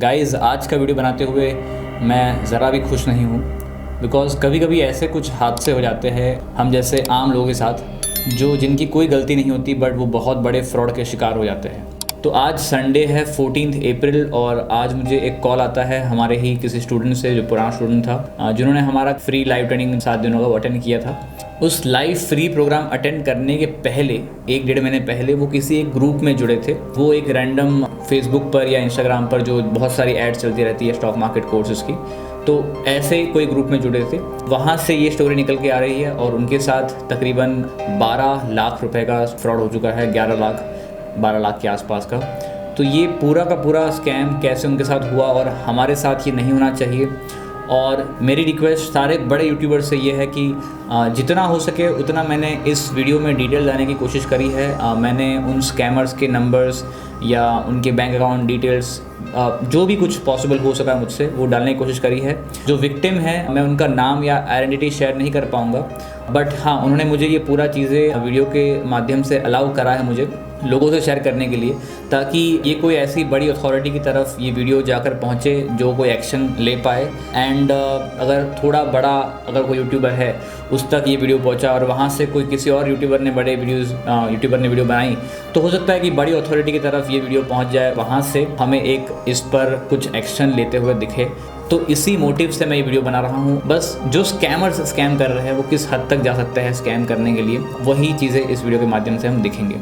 Guys आज का video बनाते हुए मैं ज़रा भी खुश नहीं हूँ बिकॉज़ कभी कभी ऐसे कुछ हादसे हो जाते हैं हम जैसे आम लोगों के साथ जिनकी कोई गलती नहीं होती बट वो बहुत बड़े फ्रॉड के शिकार हो जाते हैं। तो आज संडे है 14 अप्रैल और आज मुझे एक कॉल आता है हमारे ही किसी स्टूडेंट से जो पुराना स्टूडेंट था जिन्होंने हमारा फ्री लाइव ट्रेनिंग 7 दिनों का वो अटेंड किया था। उस लाइव फ्री प्रोग्राम अटेंड करने के पहले 1-1.5 महीने पहले वो किसी एक ग्रुप में जुड़े थे। वो एक रैंडम फेसबुक पर या इंस्टाग्राम पर जो बहुत सारी एड्स चलती रहती है स्टॉक मार्केट कोर्सेज की, तो ऐसे कोई ग्रुप में जुड़े थे। वहाँ से ये स्टोरी निकल के आ रही है और उनके साथ तकरीबन 12 लाख रुपए का फ्रॉड हो चुका है, 12 लाख के आसपास का। तो ये पूरा का पूरा स्कैम कैसे उनके साथ हुआ और हमारे साथ ये नहीं होना चाहिए। और मेरी रिक्वेस्ट सारे बड़े यूट्यूबर्स से ये है कि जितना हो सके उतना मैंने इस वीडियो में डिटेल लाने की कोशिश करी है। मैंने उन स्कैमर्स के नंबर्स या उनके बैंक अकाउंट डिटेल्स जो भी कुछ पॉसिबल हो सका मुझसे वो डालने की कोशिश करी है। जो विक्टिम है मैं उनका नाम या आइडेंटिटी शेयर नहीं कर पाऊँगा, बट हाँ उन्होंने मुझे ये पूरा चीज़ें वीडियो के माध्यम से अलाउ करा है मुझे लोगों से शेयर करने के लिए, ताकि ये कोई ऐसी बड़ी अथॉरिटी की तरफ ये वीडियो जाकर पहुँचे जो कोई एक्शन ले पाए। एंड अगर थोड़ा बड़ा अगर कोई यूट्यूबर है उस तक ये वीडियो पहुँचा और वहाँ से कोई किसी और यूट्यूबर ने वीडियो बनाई तो हो सकता है कि बड़ी अथॉरिटी की तरफ ये वीडियो पहुँच जाए, वहाँ से हमें एक इस पर कुछ एक्शन लेते हुए दिखे। तो इसी मोटिव से मैं ये वीडियो बना रहा हूँ। बस जो स्कैमर्स स्कैम कर रहे हैं वो किस हद तक जा सकते हैं स्कैम करने के लिए, वही चीज़ें इस वीडियो के माध्यम से हम दिखेंगे।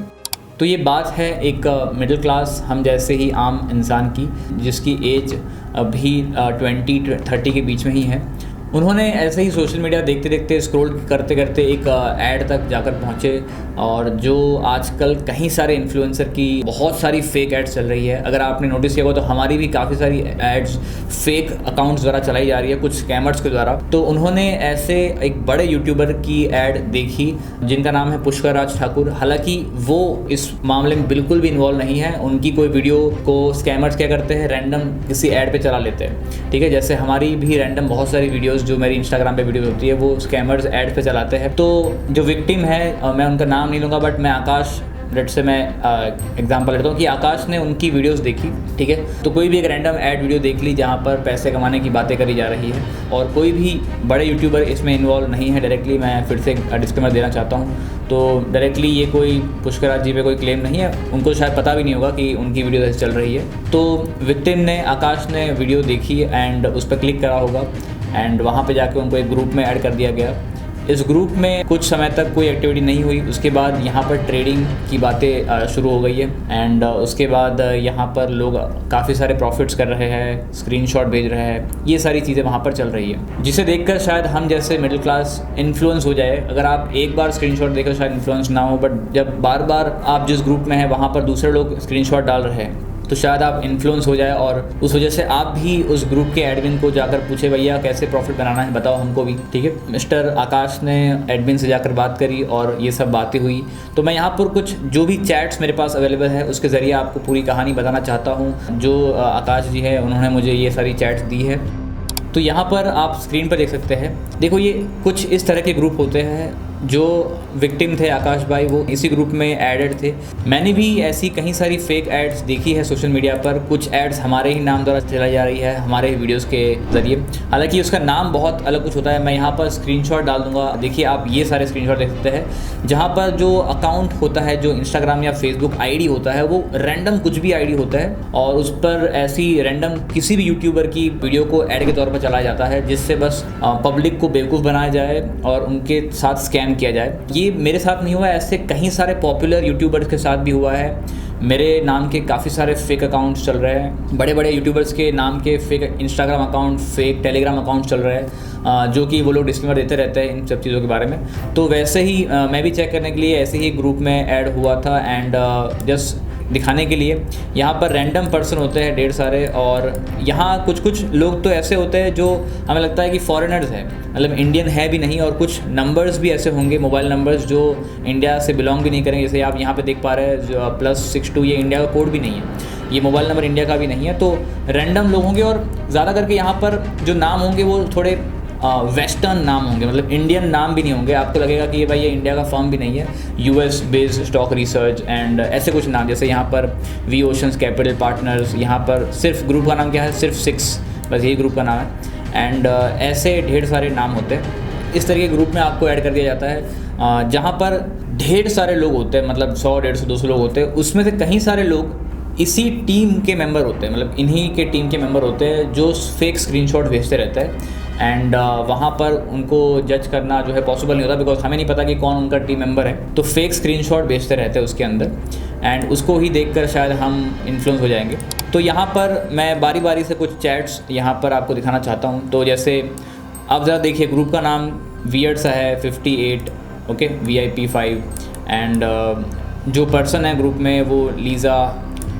तो ये बात है एक मिडिल क्लास हम जैसे ही आम इंसान की, जिसकी एज अभी 20-30 के बीच में ही है। उन्होंने ऐसे ही सोशल मीडिया देखते देखते स्क्रॉल करते करते एक ऐड तक जाकर पहुँचे और जो आजकल कहीं सारे इन्फ्लुएंसर की बहुत सारी फेक एड्स चल रही है। अगर आपने नोटिस किया हो तो हमारी भी काफ़ी सारी एड्स फेक अकाउंट्स द्वारा चलाई जा रही है, कुछ स्कैमर्स के द्वारा। तो उन्होंने ऐसे एक बड़े यूट्यूबर की ऐड देखी जिनका नाम है पुष्कर राज ठाकुर। हालांकि वो इस मामले में बिल्कुल भी इन्वॉल्व नहीं है। उनकी कोई वीडियो को स्कैमर्स क्या करते हैं, रैंडम किसी ऐड पे चला लेते हैं, ठीक है। जैसे हमारी भी रैंडम बहुत सारी वीडियोस जो मेरी इंस्टाग्राम पे वीडियो होती है वो स्कैमर्स ऐड पे चलाते हैं। तो जो विक्टिम है मैं उनका नाम नहीं लूँगा, बट मैं आकाश रेट से मैं एग्जांपल लेता हूँ कि आकाश ने उनकी वीडियोस देखी, ठीक है। तो कोई भी एक रैंडम ऐड वीडियो देख ली जहाँ पर पैसे कमाने की बातें करी जा रही है और कोई भी बड़े यूट्यूबर इसमें इन्वॉल्व नहीं है डायरेक्टली। मैं फिर से डिस्क्लेमर देना चाहता हूँ। तो डायरेक्टली ये कोई पुष्कराज जी पे कोई क्लेम नहीं है, उनको शायद पता भी नहीं होगा कि उनकी वीडियो ऐसे चल रही है। तो विक्टिम ने, आकाश ने वीडियो देखी एंड उस पर क्लिक करा होगा एंड वहाँ पे जाके उनको एक ग्रुप में ऐड कर दिया गया। इस ग्रुप में कुछ समय तक कोई एक्टिविटी नहीं हुई, उसके बाद यहाँ पर ट्रेडिंग की बातें शुरू हो गई है एंड उसके बाद यहाँ पर लोग काफ़ी सारे प्रॉफिट्स कर रहे हैं, स्क्रीनशॉट भेज रहे हैं, ये सारी चीज़ें वहाँ पर चल रही है, जिसे देखकर शायद हम जैसे मिडिल क्लास इन्फ्लुएंस हो जाए। अगर आप एक बार स्क्रीनशॉट देखकर शायद इन्फ्लुएंस ना हो, बट जब बार बार आप जिस ग्रुप में हैं वहाँ पर दूसरे लोग स्क्रीनशॉट डाल रहे हैं तो शायद आप इन्फ्लुएंस हो जाए और उस वजह से आप भी उस ग्रुप के एडमिन को जाकर पूछे भैया कैसे प्रॉफिट बनाना है बताओ हमको भी, ठीक है। मिस्टर आकाश ने एडमिन से जाकर बात करी और ये सब बातें हुई। तो मैं यहाँ पर कुछ जो भी चैट्स मेरे पास अवेलेबल है उसके ज़रिए आपको पूरी कहानी बताना चाहता हूँ। जो आकाश जी है उन्होंने मुझे ये सारी चैट्स दी है। तो यहाँ पर आप स्क्रीन पर देख सकते हैं। देखो ये कुछ इस तरह के ग्रुप होते हैं। जो विक्टिम थे आकाश भाई वो इसी ग्रुप में एडेड थे। मैंने भी ऐसी कहीं सारी फेक एड्स देखी है सोशल मीडिया पर। कुछ एड्स हमारे ही नाम द्वारा चलाई जा रही है हमारे ही वीडियोस के ज़रिए, हालांकि उसका नाम बहुत अलग कुछ होता है। मैं यहाँ पर स्क्रीनशॉट डाल दूँगा, देखिए आप ये सारे स्क्रीनशॉट देख सकते हैं जहाँ पर जो अकाउंट होता है, जो इंस्टाग्राम या फेसबुक आईडी होता है वो रैंडम कुछ भी आईडी होता है और उस पर ऐसी रैंडम किसी भी यूट्यूबर की वीडियो को ऐड के तौर पर चलाया जाता है जिससे बस पब्लिक को बेवकूफ़ बनाया जाए और उनके साथ स्कैम किया जाए। ये मेरे साथ नहीं हुआ, ऐसे कहीं सारे पॉपुलर यूट्यूबर्स के साथ भी हुआ है। मेरे नाम के काफ़ी सारे फेक अकाउंट्स चल रहे हैं, बड़े बड़े यूट्यूबर्स के नाम के fake Instagram account, fake Telegram account चल रहे हैं जो कि वो लोग डिस्क्लेमर देते रहते हैं इन सब चीज़ों के बारे में। तो वैसे ही मैं भी चेक करने के लिए ऐसे ही ग्रुप में ऐड हुआ था एंड जस्ट दिखाने के लिए यहाँ पर रैंडम पर्सन होते हैं ढेर सारे और यहाँ कुछ लोग तो ऐसे होते हैं जो हमें लगता है कि फॉरेनर्स हैं, मतलब इंडियन है भी नहीं। और कुछ नंबर्स भी ऐसे होंगे, मोबाइल नंबर्स जो इंडिया से बिलोंग भी नहीं करेंगे। जैसे आप यहाँ पे देख पा रहे हैं जो +62 ये इंडिया का कोड भी नहीं है, ये मोबाइल नंबर इंडिया का भी नहीं है। तो रैंडम लोग होंगे और ज़्यादा करके यहाँ पर जो नाम होंगे वो थोड़े वेस्टर्न नाम होंगे, मतलब इंडियन नाम भी नहीं होंगे। आपको लगेगा कि ये भाई ये इंडिया का फर्म भी नहीं है, US based stock research and ऐसे कुछ नाम, जैसे यहाँ पर वी ओशंस कैपिटल पार्टनर्स, यहाँ पर सिर्फ ग्रुप का नाम क्या है, सिर्फ 6, बस यही ग्रुप का नाम है। एंड ऐसे ढेर सारे नाम होते हैं। इस तरह के ग्रुप में आपको ऐड कर दिया जाता है जहाँ पर ढेर सारे लोग होते हैं, मतलब 100, 150, 200 लोग होते हैं। उसमें से कहीं सारे लोग इसी टीम के मेंबर होते हैं, मतलब इन्हीं के टीम के मेंबर होते हैं जो फेक स्क्रीनशॉट भेजते रहते हैं। एंड वहाँ पर उनको जज करना जो है पॉसिबल नहीं होता, बिकॉज हमें नहीं पता कि कौन उनका टीम मेंबर है। तो फेक स्क्रीनशॉट भेजते रहते हैं उसके अंदर, एंड उसको ही देखकर शायद हम इन्फ्लुएंस हो जाएंगे। तो यहाँ पर मैं बारी बारी से कुछ चैट्स यहाँ पर आपको दिखाना चाहता हूँ। तो जैसे आप ज़रा देखिए, ग्रुप का नाम वियर्ड सा है, 58, ओके, VIP5। एंड जो पर्सन है ग्रुप में वो लीज़ा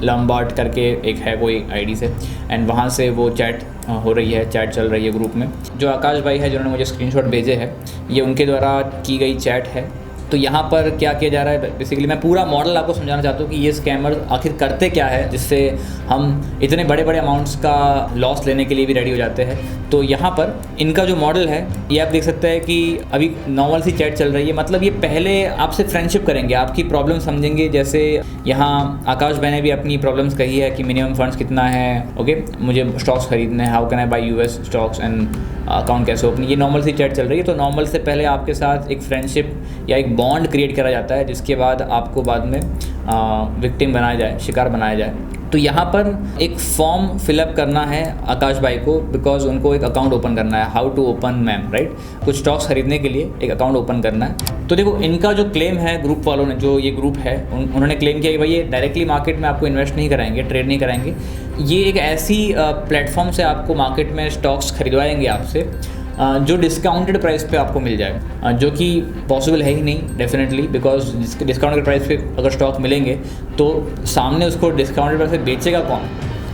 लम्बार्ट करके एक है कोई आईडी से, एंड वहाँ से वो चैट हो रही है, चैट चल रही है ग्रुप में। जो आकाश भाई है जिन्होंने मुझे स्क्रीनशॉट भेजे हैं, ये उनके द्वारा की गई चैट है। तो यहाँ पर क्या किया जा रहा है, बेसिकली मैं पूरा मॉडल आपको समझाना चाहता हूँ कि ये स्कैमर आखिर करते क्या है, जिससे हम इतने बड़े बड़े अमाउंट्स का लॉस लेने के लिए भी रेडी हो जाते हैं। तो यहाँ पर इनका जो मॉडल है ये आप देख सकते हैं कि अभी नॉर्मल सी चैट चल रही है। मतलब ये पहले आपसे फ्रेंडशिप करेंगे, आपकी प्रॉब्लम समझेंगे। जैसे यहाँ आकाश भाई ने भी अपनी प्रॉब्लम्स कही है कि मिनिमम फंड्स कितना है, ओके, मुझे स्टॉक्स खरीदने हैं, how can I by US stocks and account कैसे ओपन। ये नॉर्मल सी चैट चल रही है। तो नॉर्मल से पहले आपके साथ एक फ्रेंडशिप या एक बॉन्ड क्रिएट करा जाता है, जिसके बाद आपको बाद में विक्टिम बनाया जाए, शिकार बनाया जाए। तो यहाँ पर एक फॉर्म फिलअप करना है आकाश भाई को, बिकॉज उनको एक अकाउंट ओपन करना है। How to open ma'am, right, कुछ स्टॉक्स खरीदने के लिए एक अकाउंट ओपन करना है। तो देखो, इनका जो क्लेम है ग्रुप वालों ने, जो ये ग्रुप है, उन्होंने क्लेम किया कि भाई ये डायरेक्टली मार्केट में आपको इन्वेस्ट नहीं कराएंगे, ट्रेड नहीं कराएंगे। ये एक ऐसी प्लेटफॉर्म से आपको मार्केट में स्टॉक्स खरीदवाएंगे आपसे जो डिस्काउंटेड प्राइस पे आपको मिल जाए, जो कि पॉसिबल है ही नहीं डेफिनेटली, बिकॉज डिस्काउंटेड प्राइस पे अगर स्टॉक मिलेंगे तो सामने उसको डिस्काउंटेड प्राइस पे बेचेगा कौन?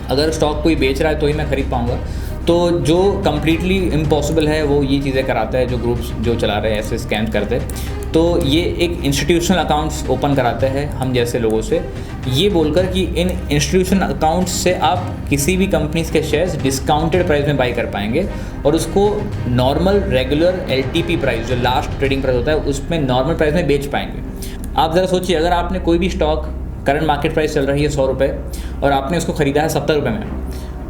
अगर स्टॉक कोई बेच रहा है तो ही मैं खरीद पाऊँगा। तो जो कम्प्लीटली इम्पॉसिबल है वो ये चीज़ें कराता है, जो ग्रुप्स जो चला रहे हैं ऐसे स्कैम करते हैं। तो ये एक इंस्टीट्यूशनल अकाउंट्स ओपन कराते हैं हम जैसे लोगों से, ये बोलकर कि इन इंस्टीट्यूशनल अकाउंट्स से आप किसी भी कंपनीज के शेयर्स डिस्काउंटेड प्राइस में बाई कर पाएंगे, और उसको नॉर्मल रेगुलर LTP प्राइस, जो लास्ट ट्रेडिंग प्राइस होता है, उसमें नॉर्मल प्राइस में बेच पाएंगे। आप ज़रा सोचिए, अगर आपने कोई भी स्टॉक, करंट मार्केट प्राइस चल रही है 100 रुपये, और आपने उसको ख़रीदा है 70 रुपये में,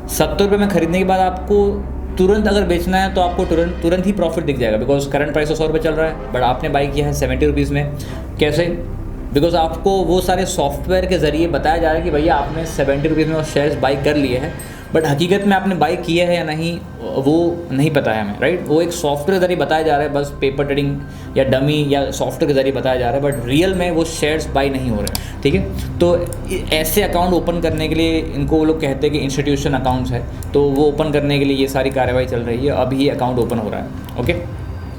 70 रुपये में ख़रीदने के बाद आपको तुरंत अगर बेचना है तो आपको तुरंत ही प्रॉफिट दिख जाएगा, बिकॉज करंट प्राइस 100 रुपये चल रहा है, बट आपने बाई किया है 70 रुपीज़ में। कैसे? बिकॉज आपको वो सारे सॉफ्टवेयर के ज़रिए बताया जा रहा है कि भैया आपने 70 रुपीज़ में वो शेयर्स बाई कर लिए हैं, बट हकीकत में आपने बाई किया है या नहीं वो नहीं पता है हमें, राइट। वो एक सॉफ्टवेयर के जरिए बताया जा रहा है, बस पेपर ट्रेडिंग या डमी या सॉफ्टवेयर के जरिए बताया जा रहा है, बट रियल में वो शेयर्स बाई नहीं हो रहे, ठीक है। तो ऐसे अकाउंट ओपन करने के लिए इनको वो लोग कहते हैं कि इंस्टीट्यूशन अकाउंट्स है, तो वो ओपन करने के लिए ये सारी कार्रवाई चल रही है। अभी ये अकाउंट ओपन हो रहा है, ओके।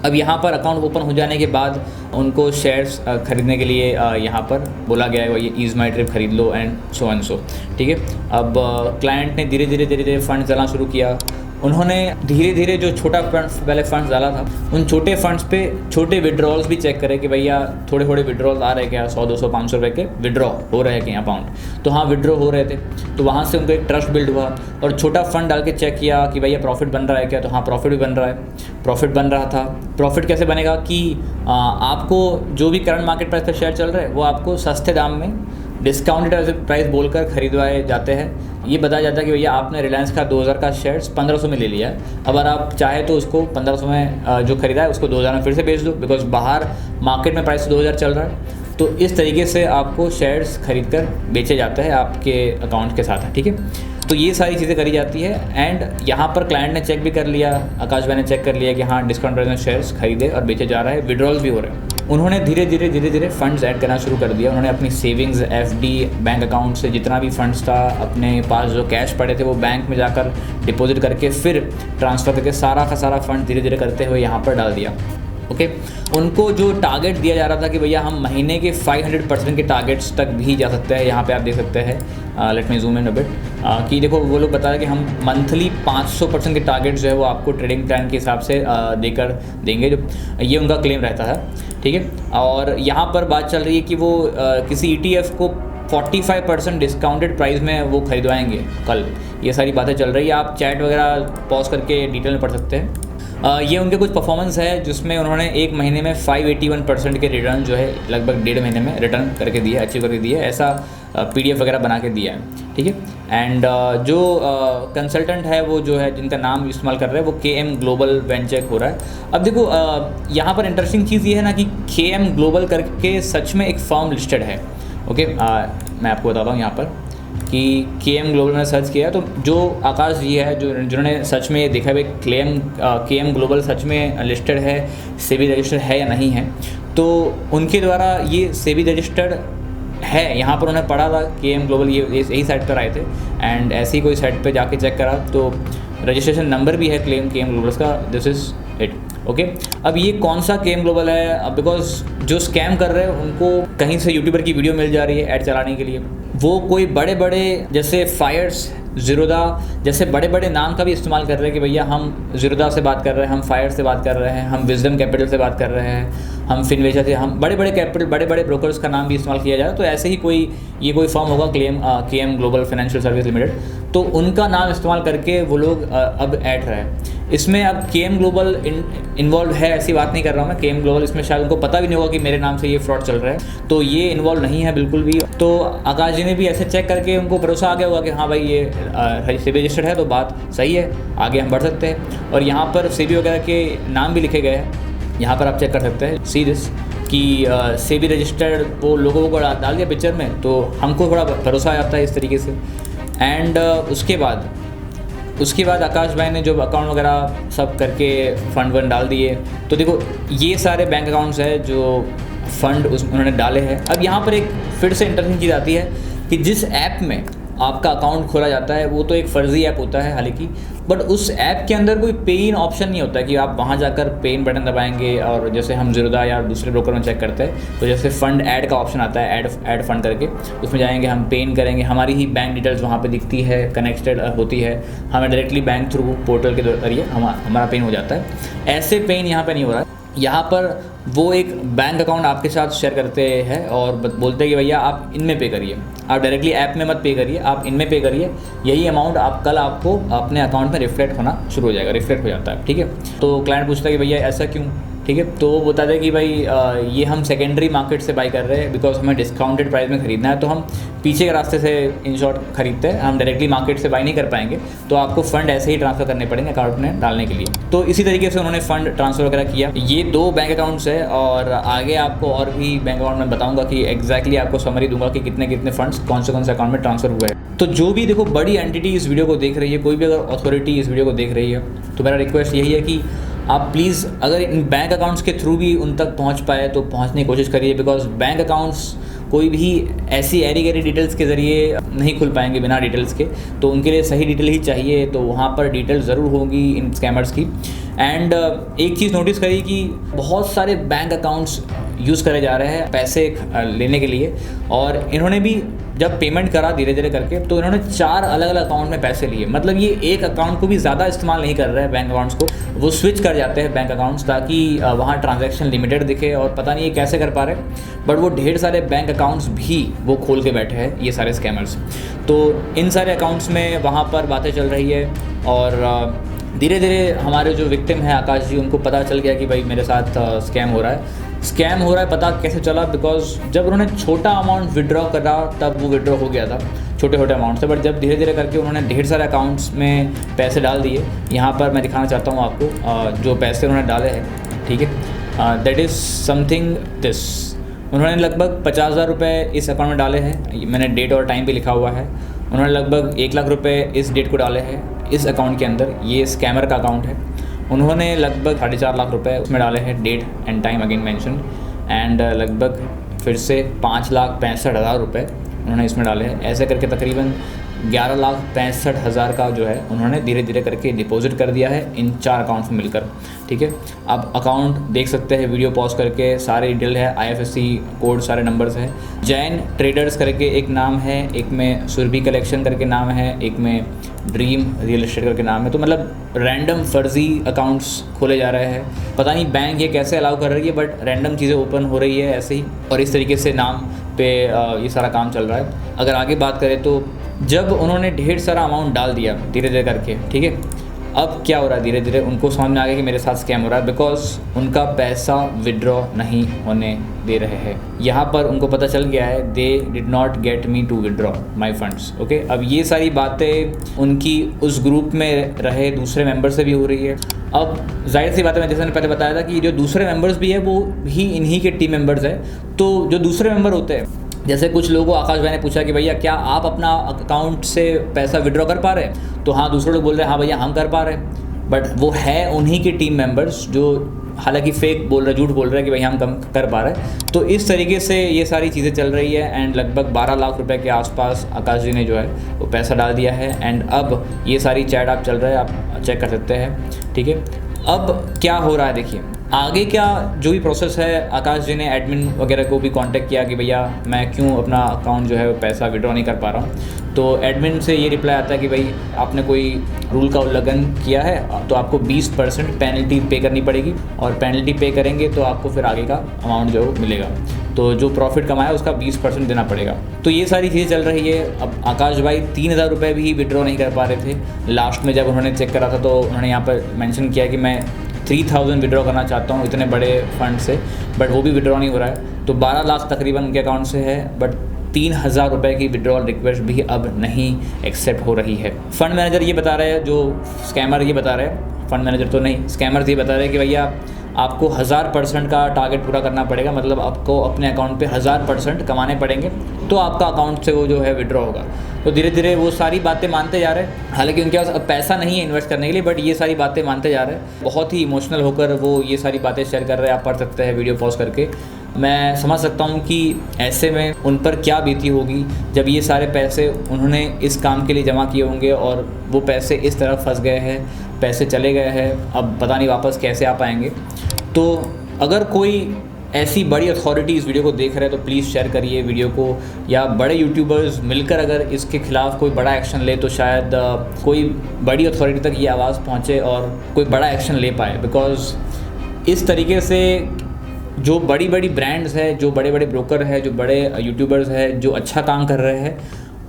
अब यहाँ पर अकाउंट ओपन हो जाने के बाद उनको शेयर्स खरीदने के लिए यहाँ पर बोला गया है, ये ईज़ माई ट्रिप खरीद लो एंड सो, ठीक है। अब क्लाइंट ने धीरे धीरे फंड डालना शुरू किया। उन्होंने धीरे धीरे जो छोटा पहले फंड्स डाला था, उन छोटे फंड्स पे छोटे विड्रॉल्स भी चेक करें कि भैया थोड़े थोड़े विड्रॉल्स आ रहे क्या, 100, 200, 500 रुपये के विड्रॉ हो रहे हैं कि अमाउंट। तो हाँ, विड्रॉ हो रहे थे, तो वहाँ से उनको एक ट्रस्ट बिल्ड हुआ, और छोटा फंड डाल के चेक किया कि भैया प्रॉफिट बन रहा है क्या, तो हाँ प्रॉफिट भी बन रहा है। प्रॉफिट बन रहा था। प्रॉफिट कैसे बनेगा कि आपको जो भी करंट मार्केट प्राइस पर शेयर चल रहे हैं वो आपको सस्ते दाम में डिस्काउंटेड प्राइस बोलकर खरीदवाए जाते हैं। ये बताया जाता है कि भैया आपने रिलायंस का 2000 का शेयर्स 1500 में ले लिया है, अगर आप चाहे तो उसको 1500 में जो खरीदा है उसको 2000 में फिर से बेच दो, बिकॉज बाहर मार्केट में प्राइस 2000 चल रहा है। तो इस तरीके से आपको शेयर्स खरीद कर बेचे जाते हैं आपके अकाउंट के साथ, ठीक है। तो ये सारी चीज़ें करी जाती है। एंड यहाँ पर क्लाइंट ने चेक भी कर लिया, आकाश भाई ने चेक कर लिया कि हाँ डिस्काउंट प्राइस में शेयर्स खरीदे और बेचे जा रहा है, विड्रॉल्स भी हो रहे हैं। उन्होंने धीरे धीरे फंड्स ऐड करना शुरू कर दिया। उन्होंने अपनी सेविंग्स, FD, बैंक अकाउंट से जितना भी फंड्स था, अपने पास जो कैश पड़े थे वो बैंक में जाकर डिपॉजिट करके फिर ट्रांसफ़र करके सारा का सारा फंड धीरे धीरे करते हुए यहाँ पर डाल दिया, ओके। उनको जो टारगेट दिया जा रहा था कि भैया हम महीने के 500% के टारगेट्स तक भी जा सकते हैं, यहाँ पे आप देख सकते हैं, let me zoom in a bit, कि देखो वो लोग बता रहे हैं कि हम मंथली 500% के टारगेट जो है वो आपको ट्रेडिंग प्लान के हिसाब से देकर देंगे, जो ये उनका क्लेम रहता है, ठीक है। और यहाँ पर बात चल रही है कि वो किसी ETF को 45% डिस्काउंटेड प्राइस में वो खरीदवाएंगे कल। ये सारी बातें चल रही है, आप चैट वगैरह पॉज करके डिटेल में पढ़ सकते हैं। ये उनके कुछ परफॉर्मेंस है जिसमें उन्होंने एक महीने में 581% के रिटर्न जो है लगभग 1.5 महीने में रिटर्न करके दिया, अचीव करके दिया, ऐसा PDF वगैरह बना के दिया है, ठीक है। एंड जो कंसल्टेंट है वो जो है जिनका नाम इस्तेमाल कर रहे हैं वो KM ग्लोबल वेंचर हो रहा है। अब देखो यहाँ पर इंटरेस्टिंग चीज़ ये है ना कि KM ग्लोबल करके सच में एक फर्म लिस्टेड है, ओके। मैं आपको बताता हूँ यहाँ पर कि KM ग्लोबल में सर्च किया तो जो आकाश जी है जिन्होंने सच में ये देखा है KM ग्लोबल सच में लिस्टेड है, सेबी रजिस्टर्ड है या नहीं है, तो उनके द्वारा ये सेबी रजिस्टर्ड है। यहाँ पर उन्होंने पढ़ा था KM ग्लोबल, ये यही साइट पर आए थे एंड ऐसी ही कोई साइट पे जाके चेक करा तो रजिस्ट्रेशन नंबर भी है KM ग्लोबल्स का, दिस इज़ इट, ओके। अब ये कौन सा KM ग्लोबल है, अब बिकॉज जो स्कैम कर रहे हैं उनको कहीं से यूट्यूबर की वीडियो मिल जा रही है ऐड चलाने के लिए, वो कोई बड़े बड़े जैसे फायर्स, ज़ीरोधा जैसे बड़े बड़े नाम का भी इस्तेमाल कर रहे हैं कि भैया हम ज़ीरोधा से बात कर रहे हैं, हम फायर से बात कर रहे हैं, हम विजडम कैपिटल से बात कर रहे हैं, हम फिनवेशा से, हम बड़े बड़े कैपिटल, बड़े बड़े ब्रोकर्स का नाम भी इस्तेमाल किया जाए। तो ऐसे ही ये कोई फर्म होगा KM global financial service limited, तो उनका नाम इस्तेमाल करके वो लोग अब ऐड रहे हैं इसमें। अब KM ग्लोबल इन्वॉल्व है ऐसी बात नहीं कर रहा हूँ मैं, KM ग्लोबल इसमें शायद उनको पता भी नहीं होगा कि मेरे नाम से ये फ्रॉड चल रहा है, तो ये इन्वॉल्व नहीं है बिल्कुल भी। तो आकाश जी ने भी ऐसे चेक करके उनको भरोसा आ गया होगा कि हाँ भाई ये सेबी रजिस्टर्ड है तो बात सही है, आगे हम बढ़ सकते हैं। और यहाँ पर सेबी वगैरह के नाम भी लिखे गए हैं, यहाँ पर आप चेक कर सकते हैं, सी दिस कि सेबी रजिस्टर्ड वो लोगों को डाल दिया पिक्चर में, तो हमको थोड़ा भरोसा आ जाता है इस तरीके से। एंड उसके बाद आकाश भाई ने जो अकाउंट वगैरह सब करके फ़ंड वंड डाल दिए, तो देखो ये सारे बैंक अकाउंट्स हैं जो फ़ंड उन्होंने डाले हैं। अब यहाँ पर एक फिर से इंटरेस्टिंग चीज़ आती है कि जिस ऐप में आपका अकाउंट खोला जाता है वो तो एक फ़र्ज़ी ऐप होता है हालांकि, बट उस ऐप के अंदर कोई पे इन ऑप्शन नहीं होता कि आप वहाँ जाकर पे इन बटन दबाएंगे और जैसे हम ज़ीरोधा या दूसरे ब्रोकर में चेक करते हैं तो जैसे फ़ंड ऐड का ऑप्शन आता है, ऐड फंड करके उसमें जाएंगे, हम पे इन करेंगे, हमारी ही बैंक डिटेल्स वहाँ पे दिखती है, कनेक्टेड होती है, हमें डायरेक्टली बैंक थ्रू पोर्टल के जरिए हमारा पे इन हो जाता है। ऐसे पे इन यहाँ पर नहीं हो रहा है, यहाँ पर वो एक बैंक अकाउंट आपके साथ शेयर करते हैं और बोलते हैं कि भैया आप इनमें पे करिए, आप डायरेक्टली ऐप में मत पे करिए, आप इनमें पे करिए, यही अमाउंट आपको अपने अकाउंट में रिफ्लेक्ट होना शुरू हो जाएगा, रिफ्लेक्ट हो जाता है, ठीक है। तो क्लाइंट पूछता है कि भैया ऐसा क्यों, ठीक है। तो वो बताते हैं कि भाई ये हम सेकेंडरी मार्केट से बाई कर रहे हैं बिकॉज हमें डिस्काउंटेड प्राइस में ख़रीदना है, तो हम पीछे के रास्ते से इन शॉर्ट खरीदते हैं, हम डायरेक्टली मार्केट से बाई नहीं कर पाएंगे, तो आपको फ़ंड ऐसे ही ट्रांसफ़र करने पड़ेंगे अकाउंट में डालने के लिए। तो इसी तरीके से उन्होंने फ़ंड ट्रांसफ़र वगैरह किया। ये 2 बैंक अकाउंट्स है और आगे आपको और भी बैंक अकाउंट में बताऊँगा कि एग्जैक्टली आपको समरी दूंगा कि कितने फंड्स कौन से अकाउंट में ट्रांसफ़र हुए हैं। तो जो भी देखो बड़ी एंटिटी इस वीडियो को देख रही है, कोई भी अगर अथॉरिटी इस वीडियो को देख रही है, तो मेरा रिक्वेस्ट यही है कि आप प्लीज़ अगर इन बैंक अकाउंट्स के थ्रू भी उन तक पहुंच पाए तो पहुंचने की कोशिश करिए, बिकॉज बैंक अकाउंट्स कोई भी ऐसी एरी गैरी डिटेल्स के ज़रिए नहीं खुल पाएंगे बिना डिटेल्स के, तो उनके लिए सही डिटेल ही चाहिए, तो वहाँ पर डिटेल ज़रूर होगी इन स्कैमर्स की। एंड एक चीज़ नोटिस करिए कि बहुत सारे बैंक अकाउंट्स यूज़ करे जा रहे हैं पैसे लेने के लिए, और इन्होंने भी जब पेमेंट करा धीरे धीरे करके तो इन्होंने 4 अलग अलग अकाउंट में पैसे लिए, मतलब ये एक अकाउंट को भी ज़्यादा इस्तेमाल नहीं कर रहे हैं बैंक अकाउंट्स को, वो स्विच कर जाते हैं बैंक अकाउंट्स ताकि वहाँ ट्रांजैक्शन लिमिटेड दिखे, और पता नहीं ये कैसे कर पा रहे, बट वो ढेर सारे बैंक अकाउंट्स भी वो खोल के बैठे हैं ये सारे स्कैमर्स। तो इन सारे अकाउंट्स में वहाँ पर बातें चल रही है और धीरे धीरे हमारे जो विक्टिम है आकाश जी, उनको पता चल गया कि भाई मेरे साथ स्कैम हो रहा है। पता कैसे चला, बिकॉज जब उन्होंने छोटा अमाउंट विड्रॉ करा तब वो विड्रॉ हो गया था छोटे अमाउंट से, बट जब धीरे धीरे करके उन्होंने ढेर सारे अकाउंट्स में पैसे डाल दिए। यहाँ पर मैं दिखाना चाहता हूँ आपको जो पैसे उन्होंने डाले हैं, ठीक है, दैट इज़ समथिंग दिस। उन्होंने लगभग 50,000 रुपये इस अकाउंट में डाले हैं, मैंने डेट और टाइम भी लिखा हुआ है। उन्होंने लगभग 1 लाख रुपये इस डेट को डाले हैं इस अकाउंट के अंदर, ये स्कैमर का अकाउंट है। उन्होंने लगभग 4.5 लाख रुपए उसमें डाले हैं, date and time again mention, and लगभग फिर से 5,65,000 रुपये उन्होंने इसमें डाले हैं। ऐसे करके तकरीबन 11,65,000 का जो है उन्होंने धीरे धीरे करके डिपॉजिट कर दिया है इन 4 अकाउंट्स में मिलकर, ठीक है। आप अकाउंट देख सकते हैं वीडियो पॉज करके, सारे डिटेल है, IFSC कोड सारे नंबर्स हैं। जैन ट्रेडर्स करके एक नाम है, एक में सुरभि कलेक्शन करके नाम है, एक में ड्रीम रियल एस्टेट करके नाम है। तो मतलब रैंडम फर्जी अकाउंट्स खोले जा रहे हैं, पता नहीं बैंक ये कैसे अलाउ कर रही है, बट रैंडम चीज़ें ओपन हो रही है ऐसे ही, और इस तरीके से नाम पे ये सारा काम चल रहा है। अगर आगे बात करें तो जब उन्होंने ढेर सारा अमाउंट डाल दिया धीरे धीरे करके, ठीक है, अब क्या हो रहा है, धीरे धीरे उनको समझ में आ गया कि मेरे साथ स्कैम हो रहा है, बिकॉज उनका पैसा विड्रॉ नहीं होने दे रहे हैं। यहाँ पर उनको पता चल गया है, they did not get me to withdraw my funds. Okay, अब ये सारी बातें उनकी उस ग्रुप में रहे दूसरे मेंबर से भी हो रही है। अब जाहिर सी बात है, मैं जैसे मैंने पहले बताया था कि जो दूसरे मेंबर्स भी है वो भी इन्हीं के टीम मेंबर्स है। तो जो दूसरे मेंबर होते हैं, जैसे कुछ लोगों को आकाश भाई ने पूछा कि भैया क्या आप अपना अकाउंट से पैसा विड्रॉ कर पा रहे हैं, तो हाँ, दूसरे लोग बोल रहे हैं हाँ भैया हम कर पा रहे हैं, बट वो है उन्हीं के टीम मेंबर्स जो हालांकि फेक बोल रहे, झूठ बोल रहे हैं कि भाई हम कम कर पा रहे हैं। तो इस तरीके से ये सारी चीज़ें चल रही है एंड लगभग 12 लाख रुपए के आसपास आकाश जी ने जो है वो पैसा डाल दिया है। एंड अब ये सारी चैट आप चल रहा है, आप चेक कर सकते हैं। ठीक है, अब क्या हो रहा है देखिए, आगे क्या जो भी प्रोसेस है, आकाश जी ने एडमिन वगैरह को भी कांटेक्ट किया कि भैया मैं क्यों अपना अकाउंट जो है वो पैसा विड्रॉ नहीं कर पा रहा हूँ। तो एडमिन से ये रिप्लाई आता है कि भाई आपने कोई रूल का उल्लंघन किया है तो आपको 20% पेनल्टी पे करनी पड़ेगी, और पेनल्टी पे करेंगे तो आपको फिर आगे का अमाउंट जो मिलेगा, तो जो प्रॉफिट कमाया उसका 20% देना पड़ेगा। तो ये सारी चीज़ें चल रही है। अब आकाश भाई 3000 रुपये भी विड्रॉ नहीं कर पा रहे थे। लास्ट में जब उन्होंने चेक करा था तो उन्होंने यहाँ पर मेंशन किया कि मैं 3000 विड्रॉ करना चाहता हूँ इतने बड़े फंड से, बट वो भी विड्रॉ नहीं हो रहा है। तो 12 लाख तकरीबन उनके अकाउंट से है, बट 3000 रुपये की विड्रॉल रिक्वेस्ट भी अब नहीं एक्सेप्ट हो रही है। फंड मैनेजर ये बता रहे हैं, जो स्कैमर ये बता रहे हैं, फंड मैनेजर तो नहीं, स्कैमर्स ये बता रहे हैं कि भैया आपको 1000% का टारगेट पूरा करना पड़ेगा, मतलब आपको अपने अकाउंट पे 1000% कमाने पड़ेंगे तो आपका अकाउंट से वो जो है विड्रॉ होगा। तो धीरे धीरे वो सारी बातें मानते जा रहे हैं, हालांकि उनके पास अब पैसा नहीं है इन्वेस्ट करने के लिए, बट ये सारी बातें मानते जा रहे हैं। बहुत ही इमोशनल होकर वो ये सारी बातें शेयर कर रहे हैं, आप पढ़ सकते हैं वीडियो पॉज करके। मैं समझ सकता हूँ कि ऐसे में उन पर क्या बीती होगी जब ये सारे पैसे उन्होंने इस काम के लिए जमा किए होंगे और वो पैसे इस तरह फंस गए हैं, पैसे चले गए हैं, अब पता नहीं वापस कैसे आ पाएंगे। तो अगर कोई ऐसी बड़ी अथॉरिटी इस वीडियो को देख रहे हैं तो प्लीज़ शेयर करिए वीडियो को, या बड़े यूट्यूबर्स मिलकर अगर इसके खिलाफ कोई बड़ा एक्शन ले तो शायद कोई बड़ी अथॉरिटी तक ये आवाज़ पहुँचे और कोई बड़ा एक्शन ले पाए। बिकॉज़ इस तरीके से जो बड़ी बड़ी ब्रांड्स है, जो बड़े बड़े ब्रोकर है, जो बड़े यूट्यूबर्स है जो अच्छा काम कर रहे हैं,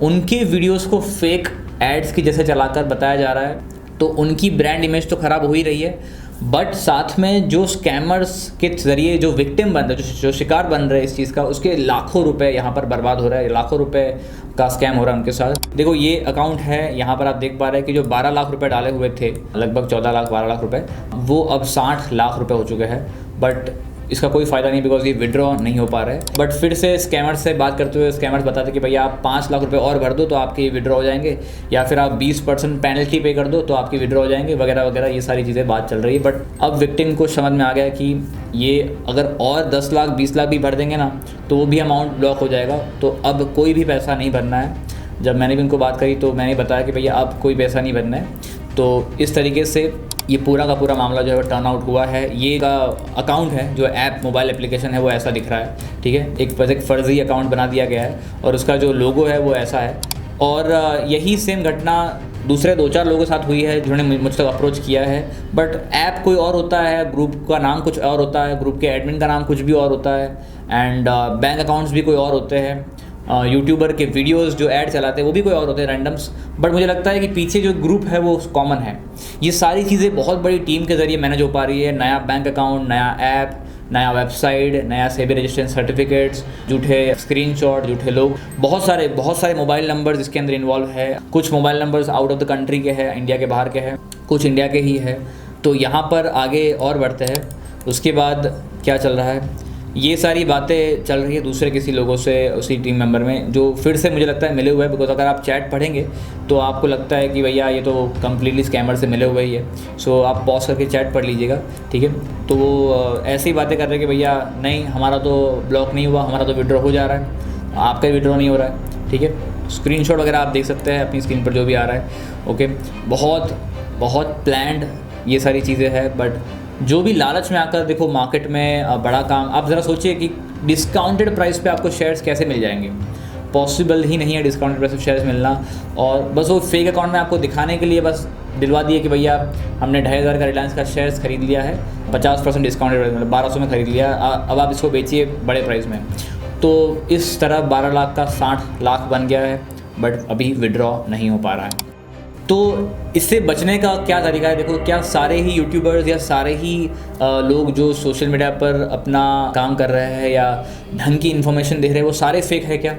उनके वीडियोस को फेक एड्स की जैसे चलाकर बताया जा रहा है, तो उनकी ब्रांड इमेज तो ख़राब हो ही रही है, बट साथ में जो स्कैमर्स के ज़रिए जो विक्टिम बन रहे, जो शिकार बन रहे हैं इस चीज़ का, उसके लाखों रुपए यहाँ पर बर्बाद हो रहा है, लाखों रुपए का स्कैम हो रहा है उनके साथ। देखो ये अकाउंट है, यहाँ पर आप देख पा रहे हैं कि जो 12 लाख रुपए डाले हुए थे, लगभग 14 लाख 12 लाख रुपए, वो अब 60 लाख रुपए हो चुके हैं, बट इसका कोई फ़ायदा नहीं बिकॉज ये विड्रॉ नहीं हो पा रहा है। बट फिर से स्कैमर्स से बात करते हुए स्कैमर्स बताते कि भैया आप 5 लाख रुपए और भर दो तो आपके विड्रॉ हो जाएंगे, या फिर आप 20% पेनल्टी पे कर दो तो आपके विड्रॉ हो जाएंगे, वगैरह वगैरह, ये सारी चीज़ें बात चल रही है। बट अब विक्टिम को समझ में आ गया कि ये अगर और 10 लाख 20 लाख भी भर देंगे ना तो वो भी अमाउंट ब्लॉक हो जाएगा, तो अब कोई भी पैसा नहीं भरना है। जब मैंने भी उनको बात करी तो मैंने बताया कि भैया अब कोई पैसा नहीं भरना है। तो इस तरीके से ये पूरा का पूरा मामला जो है टर्न आउट हुआ है। ये का अकाउंट है, जो ऐप मोबाइल एप्लीकेशन है वो ऐसा दिख रहा है, ठीक है, एक फ़र्ज़ी अकाउंट बना दिया गया है और उसका जो लोगो है वो ऐसा है। और यही सेम घटना दूसरे 2-4 लोगों के साथ हुई है जिन्होंने मुझ तक अप्रोच किया है, बट ऐप कोई और होता है, ग्रुप का नाम कुछ और होता है, ग्रुप के एडमिन का नाम कुछ भी और होता है, एंड बैंक अकाउंट्स भी कोई और होते हैं, यूट्यूबर के वीडियोस जो ऐड चलाते हैं वो भी कोई और होते हैं, रैंडम्स। बट मुझे लगता है कि पीछे जो ग्रुप है वो कॉमन है। ये सारी चीज़ें बहुत बड़ी टीम के ज़रिए मैनेज हो पा रही है। नया बैंक अकाउंट, नया ऐप, नया वेबसाइट, नया सेबी रजिस्ट्रेशन सर्टिफिकेट्स, झूठे स्क्रीनशॉट, झूठे लोग, बहुत सारे मोबाइल नंबर्स इसके अंदर इन्वॉल्व है। कुछ mobile numbers out of the country के हैं, इंडिया के बाहर के हैं, कुछ इंडिया के ही है। तो यहाँ पर आगे और बढ़ते हैं। उसके बाद क्या चल रहा है, ये सारी बातें चल रही है दूसरे किसी लोगों से उसी टीम मेंबर में, जो फिर से मुझे लगता है मिले हुए हैं। बिकॉज अगर आप चैट पढ़ेंगे तो आपको लगता है कि भैया ये तो कम्प्लीटली स्कैमर से मिले हुए ही है। सो आप पॉज करके चैट पढ़ लीजिएगा, ठीक है। तो वो ऐसी ही बातें कर रहे हैं कि भैया नहीं, हमारा तो ब्लॉक नहीं हुआ, हमारा तो विड्रॉ हो जा रहा है, आपका विड्रॉ नहीं हो रहा है, ठीक है। स्क्रीनशॉट वगैरह आप देख सकते हैं अपनी स्क्रीन पर जो भी आ रहा है, ओके। बहुत प्लान्ड ये सारी चीज़ें हैं, बट जो भी लालच में आकर देखो मार्केट में बड़ा काम, आप ज़रा सोचिए कि डिस्काउंटेड प्राइस पे आपको शेयर्स कैसे मिल जाएंगे। पॉसिबल ही नहीं है डिस्काउंटेड प्राइस पे शेयर्स मिलना। और बस वो फेक अकाउंट में आपको दिखाने के लिए बस दिलवा दिए कि भैया हमने 2500 का रिलायंस का शेयर्स खरीद लिया है, 50% डिस्काउंटेड प्राइस, मतलब 1200 में खरीद लिया, अब आप इसको बेचिए बड़े प्राइस में। तो इस तरह 12 लाख का 60 लाख बन गया है, बट अभी विड्रॉ नहीं हो पा रहा है। तो इससे बचने का क्या तरीका है? देखो, क्या सारे ही यूट्यूबर्स या सारे ही लोग जो सोशल मीडिया पर अपना काम कर रहे हैं या ढंग की इन्फॉर्मेशन दे रहे हैं वो सारे फेक है क्या?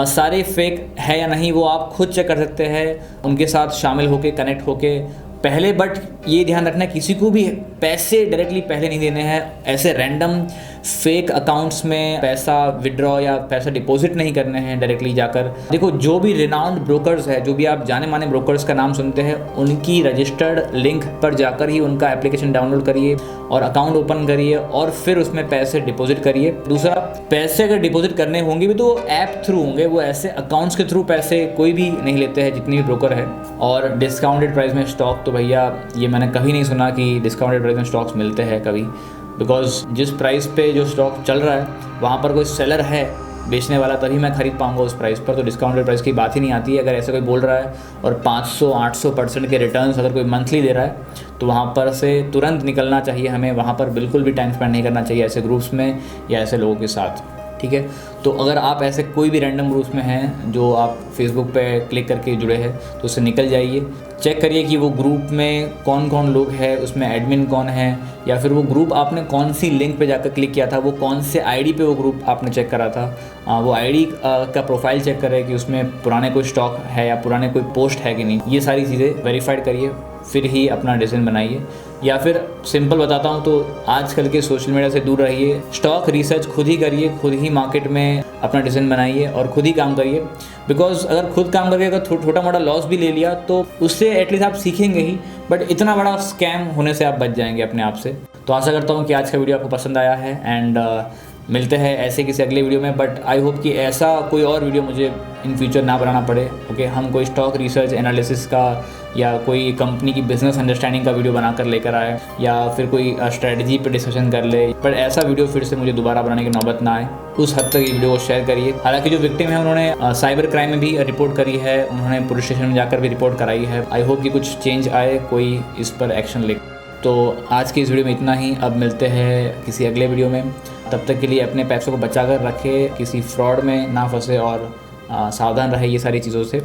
सारे फेक है या नहीं वो आप खुद चेक कर सकते हैं उनके साथ शामिल होके, कनेक्ट होके पहले। बट ये ध्यान रखना, किसी को भी पैसे डायरेक्टली पहले नहीं देने हैं। ऐसे रैंडम फेक अकाउंट्स में पैसा विड्रॉ या पैसा डिपॉजिट नहीं करने हैं डायरेक्टली जाकर। देखो, जो भी रिनाउंड ब्रोकर्स है, जो भी आप जाने माने ब्रोकर्स का नाम सुनते हैं, उनकी रजिस्टर्ड लिंक पर जाकर ही उनका एप्लीकेशन डाउनलोड करिए और अकाउंट ओपन करिए और फिर उसमें पैसे डिपॉजिट करिए। दूसरा, पैसे अगर डिपॉजिट करने होंगे भी तो ऐप थ्रू होंगे, वो ऐसे अकाउंट्स के थ्रू पैसे कोई भी नहीं लेते हैं जितनी भी ब्रोकर है। और डिस्काउंटेड प्राइस में स्टॉक, तो भैया ये मैंने कभी नहीं सुना कि डिस्काउंटेड प्राइस में स्टॉक्स मिलते हैं कभी, बिकॉज जिस प्राइस पे जो स्टॉक चल रहा है वहाँ पर कोई सेलर है बेचने वाला, तभी मैं खरीद पाऊंगा उस प्राइस पर। तो डिस्काउंटेड प्राइस की बात ही नहीं आती है। अगर ऐसे कोई बोल रहा है और 500-800% के रिटर्न्स अगर कोई मंथली दे रहा है तो वहाँ पर से तुरंत निकलना चाहिए हमें। वहाँ पर बिल्कुल भी टाइम स्पेंड नहीं करना चाहिए ऐसे ग्रुप्स में या ऐसे लोगों के साथ, ठीक है। तो अगर आप ऐसे कोई भी रैंडम ग्रुप्स में हैं जो आप फेसबुक पे क्लिक करके जुड़े हैं तो उससे निकल जाइए। चेक करिए कि वो ग्रुप में कौन कौन लोग हैं, उसमें एडमिन कौन है, या फिर वो ग्रुप आपने कौन सी लिंक पे जाकर क्लिक किया था, वो कौन से आईडी पे वो ग्रुप आपने चेक करा था। वो आईडी का प्रोफाइल चेक करें कि उसमें पुराने कोई स्टॉक है या पुराने कोई पोस्ट है कि नहीं। ये सारी चीज़ें वेरीफाइड करिए, फिर ही अपना डिसीजन बनाइए। या फिर सिंपल बताता हूँ तो आजकल के सोशल मीडिया से दूर रहिए, स्टॉक रिसर्च खुद ही करिए, खुद ही मार्केट में अपना डिसीजन बनाइए और खुद ही काम करिए। बिकॉज अगर खुद काम करके अगर छोटा मोटा लॉस भी ले लिया तो उससे एटलीस्ट आप सीखेंगे ही, बट इतना बड़ा स्कैम होने से आप बच जाएंगे अपने आप से। तो आशा करता हूँ कि आज का वीडियो आपको पसंद आया है एंड मिलते हैं ऐसे किसी अगले वीडियो में। बट आई होप कि ऐसा कोई और वीडियो मुझे इन फ्यूचर ना बनाना पड़े। ओके, हम कोई स्टॉक रिसर्च एनालिसिस का या कोई कंपनी की बिजनेस अंडरस्टैंडिंग का वीडियो बनाकर लेकर आए या फिर कोई स्ट्रेटजी पे डिस्कशन कर ले, पर ऐसा वीडियो फिर से मुझे दोबारा बनाने की नौबत ना आए। उस हद तक ये वीडियो को शेयर करिए। हालांकि जो विक्टिम है उन्होंने साइबर क्राइम में भी रिपोर्ट करी है, उन्होंने पुलिस स्टेशन में जाकर भी रिपोर्ट कराई है। आई होप कि कुछ चेंज आए, कोई इस पर एक्शन ले। तो आज की इस वीडियो में इतना ही। अब मिलते हैं किसी अगले वीडियो में। तब तक के लिए अपने पैसों को बचा कर रखें, किसी फ्रॉड में ना फंसे और सावधान रहे ये सारी चीज़ों से।